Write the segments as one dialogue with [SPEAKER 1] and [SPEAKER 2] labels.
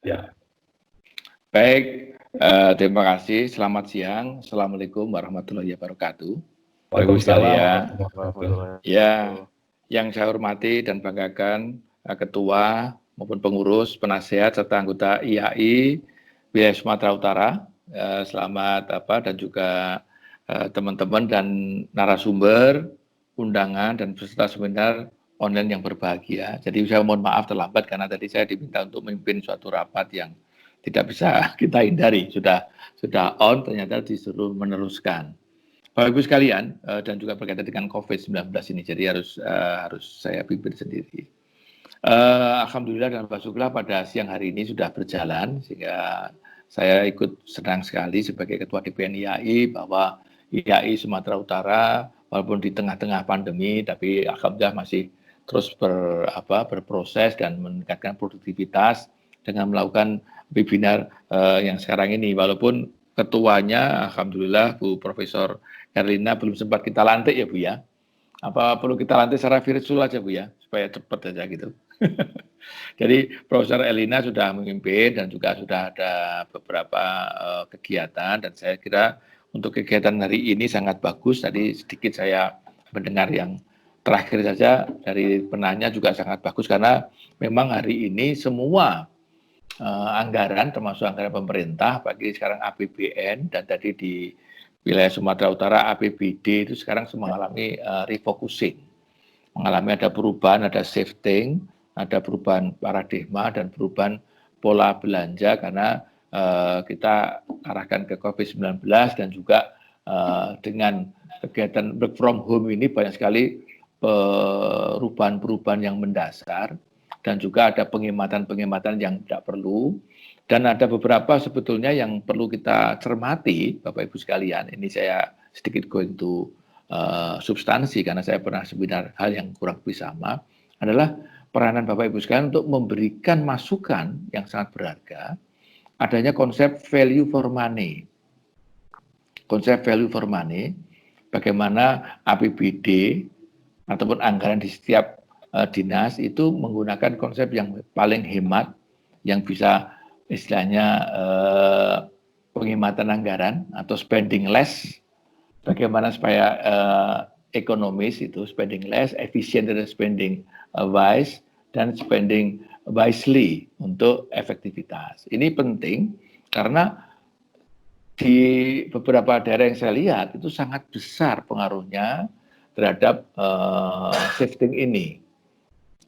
[SPEAKER 1] Ya.
[SPEAKER 2] Baik, terima kasih. Selamat siang. Assalamualaikum warahmatullahi wabarakatuh. Bapak Ibu
[SPEAKER 1] Waalaikumsalam
[SPEAKER 2] sekalian,
[SPEAKER 1] warahmatullahi
[SPEAKER 2] ya, yang saya hormati dan banggakan Ketua maupun pengurus, penasehat serta anggota IAI wilayah Sumatera Utara. Selamat dan juga teman-teman dan narasumber, undangan dan peserta seminar online yang berbahagia. Jadi saya mohon maaf terlambat karena tadi saya diminta untuk memimpin suatu rapat yang tidak bisa kita hindari. Sudah on, ternyata disuruh meneruskan. Bapak Ibu sekalian, dan juga berkaitan dengan COVID-19 ini, jadi harus saya pimpin sendiri. Alhamdulillah dan syukurlah pada siang hari ini sudah berjalan, sehingga saya ikut senang sekali sebagai Ketua DPN IAI bahwa IAI Sumatera Utara, walaupun di tengah-tengah pandemi, tapi alhamdulillah masih terus berproses dan meningkatkan produktivitas dengan melakukan webinar yang sekarang ini, walaupun ketuanya alhamdulillah Bu Profesor Erlina belum sempat kita lantik ya Bu ya. Apa perlu kita lantik secara virtual aja Bu ya, supaya cepat aja gitu. Jadi Profesor Erlina sudah memimpin dan juga sudah ada beberapa kegiatan, dan saya kira untuk kegiatan hari ini sangat bagus. Tadi sedikit saya mendengar yang terakhir saja dari penanya juga sangat bagus, karena memang hari ini semua anggaran termasuk anggaran pemerintah, bagi sekarang APBN dan tadi di wilayah Sumatera Utara APBD itu sekarang mengalami refocusing, mengalami ada perubahan, ada shifting, ada perubahan paradigma dan perubahan pola belanja, karena kita arahkan ke COVID-19 dan juga dengan kegiatan work from home ini banyak sekali perubahan-perubahan yang mendasar, dan juga ada penghematan-penghematan yang tidak perlu, dan ada beberapa sebetulnya yang perlu kita cermati, Bapak Ibu sekalian. Ini saya sedikit going to substansi, karena saya pernah seminar hal yang kurang lebih sama, adalah peranan Bapak Ibu sekalian untuk memberikan masukan yang sangat berharga, adanya konsep value for money. Konsep value for money, bagaimana APBD ataupun anggaran di setiap dinas itu menggunakan konsep yang paling hemat, yang bisa istilahnya penghematan anggaran atau spending less, bagaimana supaya ekonomis itu spending less, efisien dari spending wise, dan spending wisely untuk efektivitas. Ini penting karena di beberapa daerah yang saya lihat itu sangat besar pengaruhnya terhadap shifting ini.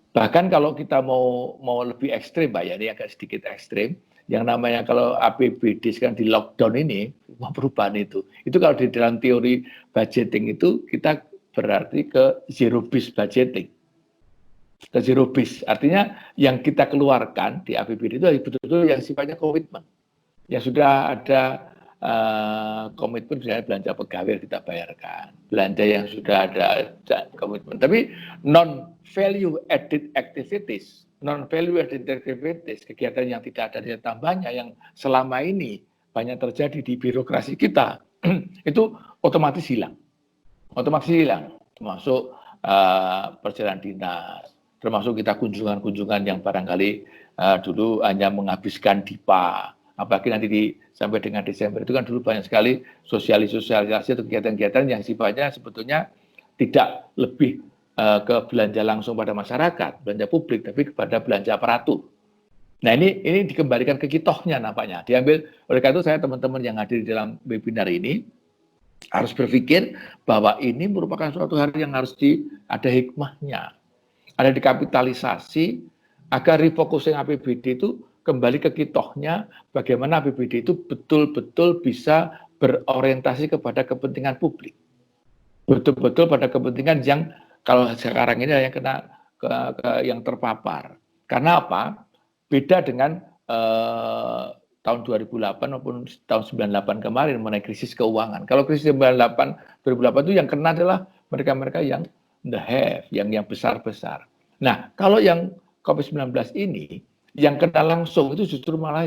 [SPEAKER 2] Bahkan kalau kita mau lebih ekstrim, Pak, ya ini agak sedikit ekstrim, yang namanya kalau APBD sekarang di lockdown ini, perubahan itu kalau di dalam teori budgeting itu kita berarti ke zero based budgeting. Ke zero based, artinya yang kita keluarkan di APBD itu betul-betul yang sifatnya komitmen. Yang sudah ada komitmen, misalnya belanja pegawai kita bayarkan, belanja yang sudah ada komitmen. Tapi non-value added activities, kegiatan yang tidak ada nilai tambahnya yang selama ini banyak terjadi di birokrasi kita, itu otomatis hilang. Termasuk perjalanan dinas, termasuk kita kunjungan-kunjungan yang barangkali dulu hanya menghabiskan DIPA. Apalagi nanti sampai dengan Desember itu kan dulu banyak sekali sosialisasi atau kegiatan-kegiatan yang sifatnya sebetulnya tidak lebih ke belanja langsung pada masyarakat, belanja publik, tapi kepada belanja aparatur. Nah ini dikembalikan ke kitohnya nampaknya. Diambil oleh karena itu saya teman-teman yang hadir di dalam webinar ini harus berpikir bahwa ini merupakan suatu hal yang harus ada hikmahnya, ada dikapitalisasi agar refocusing APBD itu kembali ke kitohnya, bagaimana APBD itu betul-betul bisa berorientasi kepada kepentingan publik. Betul-betul pada kepentingan yang kalau sekarang ini yang kena yang terpapar. Karena apa? Beda dengan tahun 2008 maupun tahun 98 kemarin mengenai krisis keuangan. Kalau krisis 2008 itu yang kena adalah mereka-mereka yang the have, yang besar-besar. Nah, kalau yang COVID-19 ini, yang kena langsung itu justru malah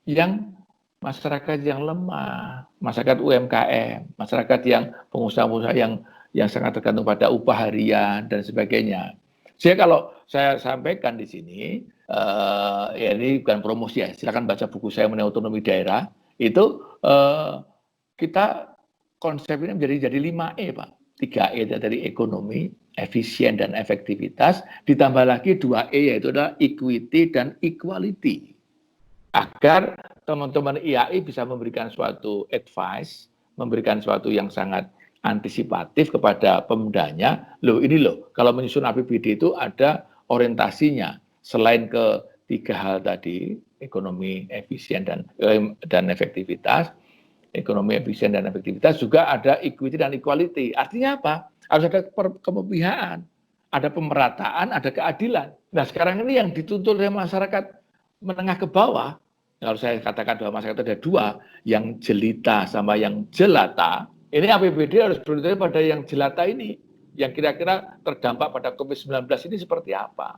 [SPEAKER 2] yang masyarakat yang lemah, masyarakat UMKM, masyarakat yang pengusaha-pengusaha yang sangat tergantung pada upah harian dan sebagainya. Jadi kalau saya sampaikan di sini, ya ini bukan promosi ya, silakan baca buku saya mengenai otonomi daerah. Itu kita konsep ini jadi 5E Pak. 3E dari ekonomi, efisien dan efektivitas, ditambah lagi 2E yaitu adalah equity dan equality. Agar teman-teman IAI bisa memberikan suatu advice, memberikan suatu yang sangat antisipatif kepada pemudanya. Ini kalau menyusun APBD itu ada orientasinya. Selain ke 3 hal tadi, ekonomi efisien dan efektivitas, ekonomi efisien dan efektivitas, juga ada equity dan equality. Artinya apa? Harus ada keberpihakan, ada pemerataan, ada keadilan. Nah sekarang ini yang dituntut oleh masyarakat menengah ke bawah, kalau saya katakan bahwa masyarakat ada 2, yang jelita sama yang jelata, ini APBD harus berorientasi pada yang jelata ini, yang kira-kira terdampak pada COVID-19 ini seperti apa.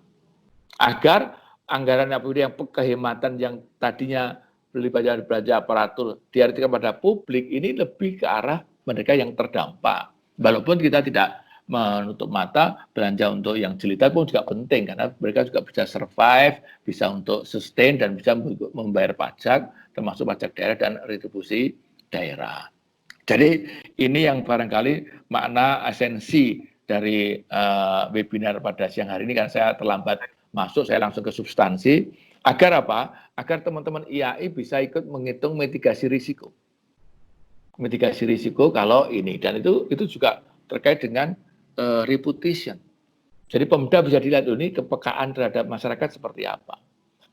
[SPEAKER 2] Agar anggaran APBD yang kehematan yang tadinya beli belanja aparatur diartikan pada publik ini lebih ke arah mereka yang terdampak. Walaupun kita tidak menutup mata, belanja untuk yang jelita pun juga penting karena mereka juga bisa survive, bisa untuk sustain dan bisa membayar pajak, termasuk pajak daerah dan retribusi daerah. Jadi ini yang barangkali makna esensi dari webinar pada siang hari ini, karena saya terlambat masuk, saya langsung ke substansi. Agar apa? Agar teman-teman IAI bisa ikut menghitung mitigasi risiko. Mitigasi risiko kalau ini, dan itu juga terkait dengan reputation. Jadi pemuda bisa dilihat ini kepekaan terhadap masyarakat seperti apa.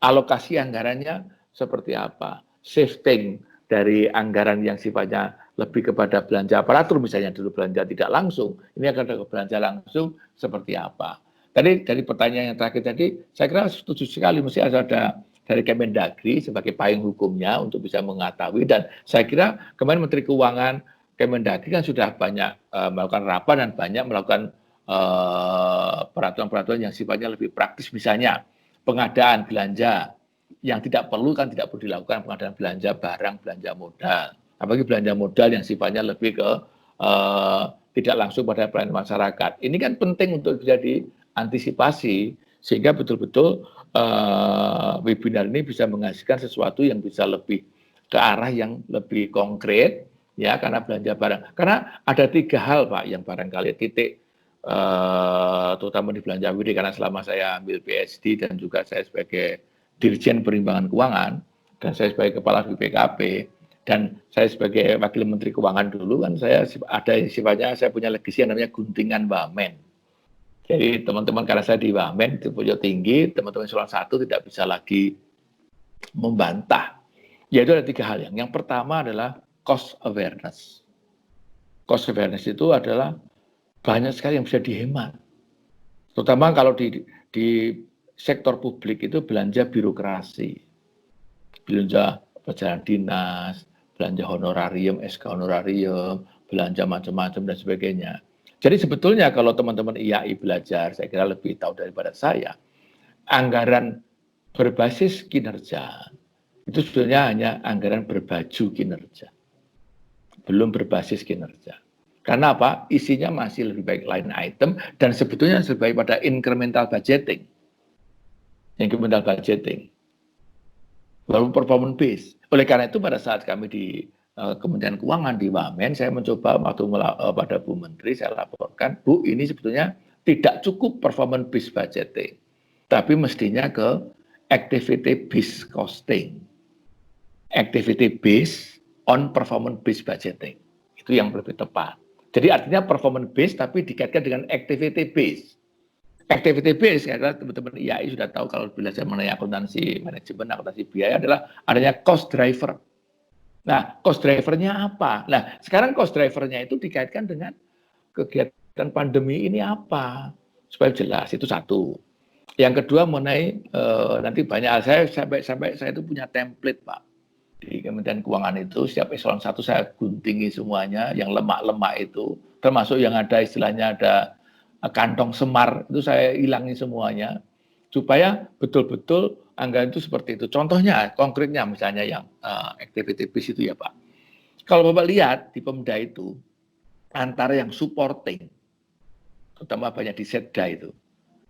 [SPEAKER 2] Alokasi anggarannya seperti apa. Shifting dari anggaran yang sifatnya lebih kepada belanja aparatur, misalnya dulu belanja tidak langsung, ini akan ada belanja langsung seperti apa. Tadi dari pertanyaan yang terakhir tadi, saya kira setuju sekali, mesti ada dari Kemendagri sebagai payung hukumnya untuk bisa mengetahui, dan saya kira kemarin Menteri Keuangan Kemendagri kan sudah banyak melakukan rapat dan banyak melakukan peraturan-peraturan yang sifatnya lebih praktis, misalnya pengadaan belanja yang tidak perlu kan tidak perlu dilakukan, pengadaan belanja barang, belanja modal, apalagi belanja modal yang sifatnya lebih ke tidak langsung pada pelayanan masyarakat. Ini kan penting untuk bisa diantisipasi sehingga betul-betul webinar ini bisa menghasilkan sesuatu yang bisa lebih ke arah yang lebih konkret, ya, karena belanja barang. Karena ada 3 hal Pak yang barangkali titik terutama di belanja APBD, karena selama saya ambil PhD dan juga saya sebagai Dirjen Perimbangan Keuangan dan saya sebagai Kepala BPKP dan saya sebagai Wakil Menteri Keuangan dulu, kan saya ada sifatnya, saya punya legasi yang namanya guntingan wamen. Jadi teman-teman, karena saya di wamen di Pulau Tinggi, teman-teman Eselon 1 tidak bisa lagi membantah. Yaitu ada 3 hal yang pertama adalah cost awareness. Cost awareness itu adalah banyak sekali yang bisa dihemat. Terutama kalau di sektor publik itu belanja birokrasi, belanja perjalanan dinas, belanja honorarium, SK honorarium, belanja macam-macam dan sebagainya. Jadi sebetulnya kalau teman-teman IAI belajar, saya kira lebih tahu daripada saya, anggaran berbasis kinerja itu sebetulnya hanya anggaran berbaju kinerja, belum berbasis kinerja. Karena apa? Isinya masih lebih baik line item dan sebetulnya lebih baik pada incremental budgeting. Incremental budgeting. Baru performance base. Oleh karena itu pada saat kami di Kementerian Keuangan di Wamen, saya mencoba waktu pada Bu Menteri, saya laporkan, Bu, ini sebetulnya tidak cukup performance based budgeting, tapi mestinya ke activity based costing, activity based on performance based budgeting. Itu yang lebih tepat. Jadi artinya performance based tapi dikaitkan dengan activity based. Activity based, karena teman-teman IAI sudah tahu kalau belajar mengenai akuntansi manajemen, akuntansi biaya adalah adanya cost driver. Nah, cost drivernya apa? Nah, sekarang cost drivernya itu dikaitkan dengan kegiatan pandemi ini apa? Supaya jelas, itu satu. Yang kedua mengenai nanti banyak saya sampai saya itu punya template Pak. Di Kementerian Keuangan itu setiap eselon 1 saya guntingi semuanya, yang lemak-lemak itu, termasuk yang ada istilahnya ada kantong semar, itu saya hilangi semuanya, supaya betul-betul anggaran itu seperti itu. Contohnya, konkretnya misalnya yang activity based itu ya Pak. Kalau Bapak lihat di Pemda itu, antara yang supporting, terutama banyak di Setda itu,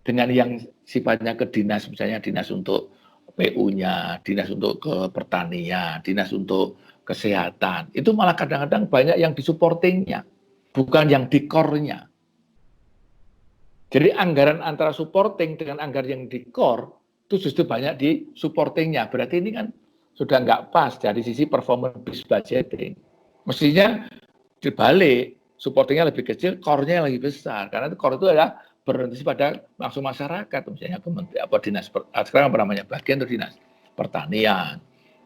[SPEAKER 2] dengan yang sifatnya ke dinas, misalnya dinas untuk PU-nya, dinas untuk ke pertanian, dinas untuk kesehatan, itu malah kadang-kadang banyak yang di-supporting-nya, bukan yang di core-nya. Jadi anggaran antara supporting dengan anggaran yang di core, itu justru banyak di supporting-nya. Berarti ini kan sudah nggak pas dari sisi performance budgeting. Mestinya dibalik, supportingnya lebih kecil, core-nya lebih besar. Karena core itu adalah berorientasi pada langsung masyarakat, misalnya dinas, sekarang apa namanya, bagian atau dinas pertanian.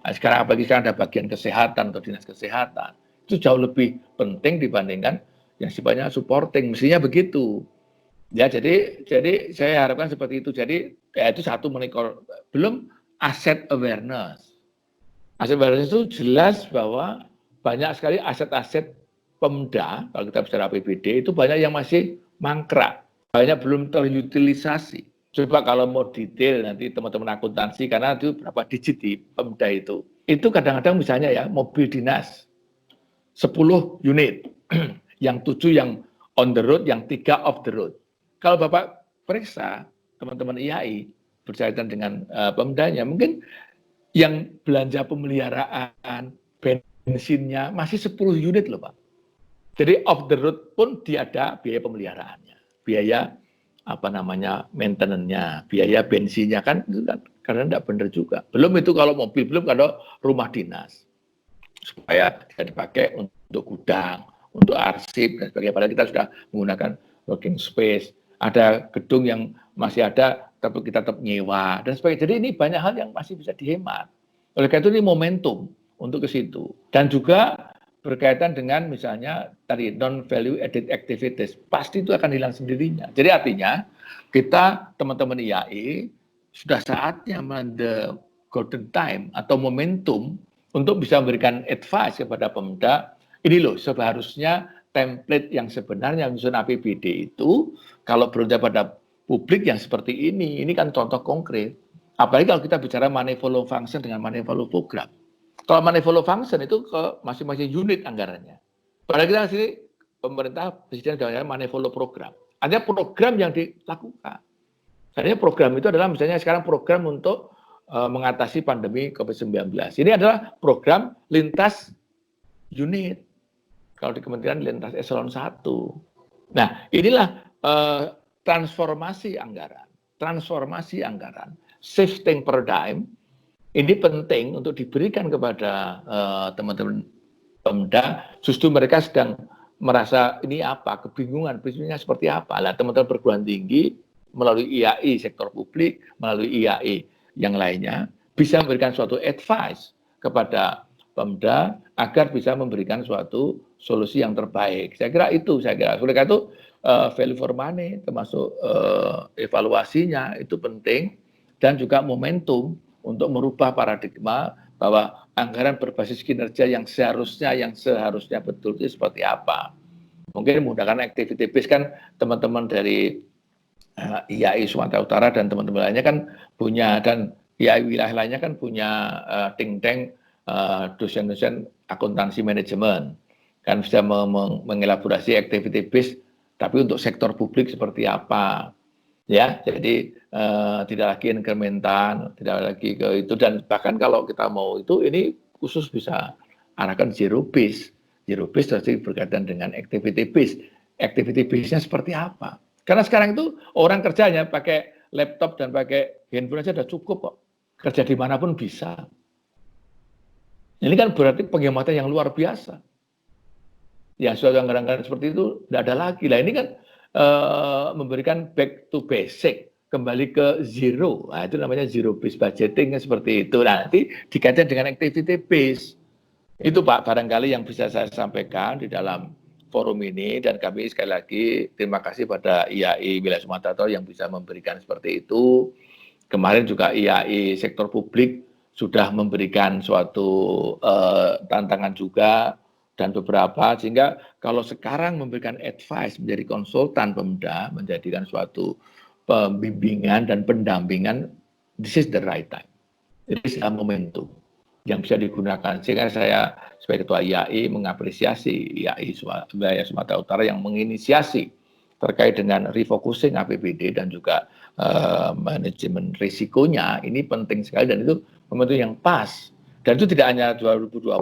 [SPEAKER 2] Nah, sekarang apalagi sekarang ada bagian kesehatan atau dinas kesehatan. Itu jauh lebih penting dibandingkan yang sifatnya supporting. Mestinya begitu. Ya, jadi saya harapkan seperti itu. Jadi ya itu satu menikor. Belum asset awareness. Aset awareness itu jelas bahwa banyak sekali aset-aset Pemda, kalau kita bicara APBD, itu banyak yang masih mangkrak, banyak belum terutilisasi. Coba kalau mau detail nanti teman-teman akuntansi, karena itu berapa digit di Pemda itu. Itu kadang-kadang misalnya ya, mobil dinas, 10 unit, yang 7 yang on the road, yang 3 off the road. Kalau Bapak periksa, teman-teman IAI, berkaitan dengan Pemdanya, mungkin yang belanja pemeliharaan, bensinnya masih 10 unit loh Pak. Jadi off the road pun dia ada biaya pemeliharaannya, biaya apa namanya maintenance-nya, biaya bensinnya kan itu kan karena tidak benar juga. Belum itu kalau mobil, belum kalau rumah dinas supaya tidak dipakai untuk gudang, untuk arsip dan sebagainya. Padahal kita sudah menggunakan working space, ada gedung yang masih ada tapi kita tetap nyewa dan sebagainya. Jadi ini banyak hal yang masih bisa dihemat. Oleh karena itu ini momentum untuk ke situ. Dan juga berkaitan dengan misalnya tadi non value added activities, pasti itu akan hilang sendirinya. Jadi artinya kita teman-teman IAI sudah saatnya the golden time atau momentum untuk bisa memberikan advice kepada Pemda. Ini loh seharusnya template yang sebenarnya menyusun APBD itu kalau berada pada publik yang seperti ini kan contoh konkret. Apalagi kalau kita bicara money follow function dengan money follow program. Kalau money follow function itu ke masing-masing unit anggarannya. Padahal kita sini pemerintah presiden sudah money follow program. Ada program yang dilakukan. Artinya program itu adalah misalnya sekarang program untuk mengatasi pandemi COVID-19. Ini adalah program lintas unit. Kalau di Kementerian lintas eselon 1. Nah, inilah transformasi anggaran. Transformasi anggaran. Shifting paradigm ini penting untuk diberikan kepada teman-teman Pemda, justru mereka sedang merasa ini apa, kebingungan, bisnisnya seperti apa. Lah teman-teman perguruan tinggi melalui IAI sektor publik, melalui IAI yang lainnya bisa memberikan suatu advice kepada Pemda agar bisa memberikan suatu solusi yang terbaik. Saya kira itu, oleh karena itu value for money termasuk evaluasinya itu penting dan juga momentum untuk merubah paradigma bahwa anggaran berbasis kinerja yang seharusnya betul itu seperti apa. Mungkin menggunakan activity base kan teman-teman dari IAI Sumatera Utara dan teman-teman lainnya kan punya, dan IAI wilayah lainnya kan punya think tank dosen-dosen akuntansi manajemen kan bisa mengelaborasi activity base tapi untuk sektor publik seperti apa. Ya, jadi tidak lagi incremental, tidak lagi ke itu, dan bahkan kalau kita mau itu ini khusus bisa arahkan zero base. Zero base berarti berkaitan dengan activity base. Activity base-nya seperti apa? Karena sekarang itu orang kerjanya pakai laptop dan pakai handphone aja sudah cukup kok. Kerja dimanapun bisa. Ini kan berarti penghematan yang luar biasa. Ya, suatu anggaran-anggaran seperti itu tidak ada lagi. Lah ini kan memberikan back to basic, kembali ke zero. Nah, itu namanya zero base budgeting seperti itu. Nah, nanti dikaitkan dengan activity base. Itu Pak barangkali yang bisa saya sampaikan di dalam forum ini, dan kami sekali lagi terima kasih pada IAI wilayah Sumatera Utara yang bisa memberikan seperti itu. Kemarin juga IAI sektor publik sudah memberikan suatu tantangan juga dan beberapa, sehingga kalau sekarang memberikan advice menjadi konsultan Pemda, menjadikan suatu pembimbingan dan pendampingan, this is the right time. This is a momentum yang bisa digunakan. Sehingga saya sebagai Ketua IAI mengapresiasi IAI wilayah Sumatera Utara yang menginisiasi terkait dengan refocusing APBD dan juga manajemen risikonya ini penting sekali dan itu momentum yang pas. Dan itu tidak hanya 2020,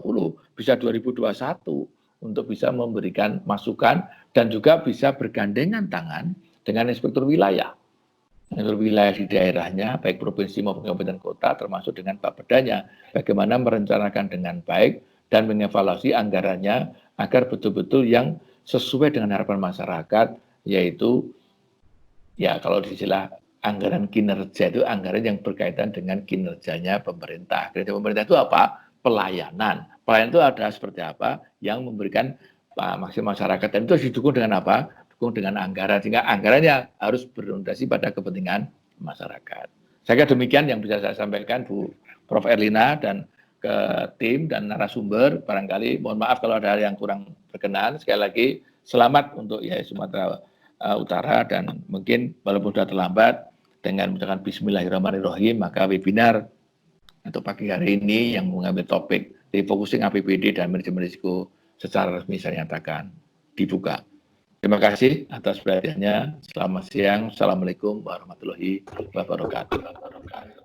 [SPEAKER 2] bisa 2021 untuk bisa memberikan masukan dan juga bisa bergandengan tangan dengan inspektur wilayah. Inspektur wilayah di daerahnya, baik provinsi maupun kabupaten kota, termasuk dengan Bapedanya, bagaimana merencanakan dengan baik dan mengevaluasi anggarannya agar betul-betul yang sesuai dengan harapan masyarakat, yaitu ya kalau diistilah anggaran kinerja itu anggaran yang berkaitan dengan kinerjanya pemerintah. Kinerja pemerintah itu apa? Pelayanan. Pelayanan itu ada seperti apa? Yang memberikan maksimal masyarakat dan itu harus didukung dengan apa? Dukung dengan anggaran sehingga anggarannya harus berorientasi pada kepentingan masyarakat. Saya kira demikian yang bisa saya sampaikan Bu Prof. Erlina dan ke tim dan narasumber. Barangkali mohon maaf kalau ada hal yang kurang berkenan. Sekali lagi selamat untuk IAI Sumatera Utara dan mungkin walaupun sudah terlambat dengan mengucapkan Bismillahirrahmanirrahim maka webinar untuk pagi hari ini yang mengambil topik refocusing APBD dan manajemen risiko secara resmi saya nyatakan dibuka. Terima kasih atas perhatiannya. Selamat siang. Assalamualaikum warahmatullahi wabarakatuh.